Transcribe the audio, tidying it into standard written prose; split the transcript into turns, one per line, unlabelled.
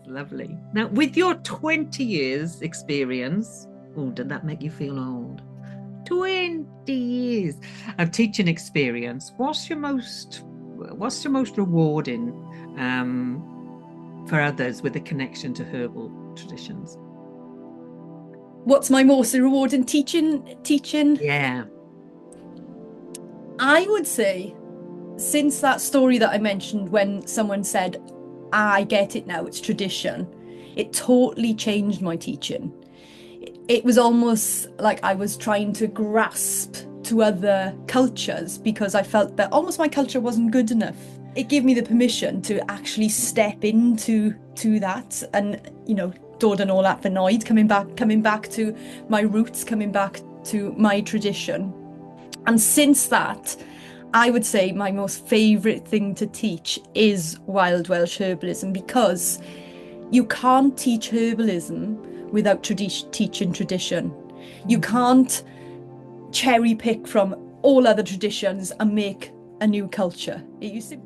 Lovely. Now, with your 20 years experience, oh, did that make you feel old? 20 years of teaching experience. What's your most rewarding for others with a connection to herbal traditions?
What's my most rewarding teaching?
Yeah.
I would say, since that story that I mentioned when someone said, I get it now, it's tradition, it totally changed my teaching. It was almost like I was trying to grasp to other cultures because I felt that almost my culture wasn't good enough. It gave me the permission to actually step into that and, dod and all that for Noid, coming back to my roots, coming back to my tradition. And since that, I would say my most favourite thing to teach is Wild Welsh herbalism, because you can't teach herbalism without teaching tradition. You can't cherry pick from all other traditions and make a new culture. It used to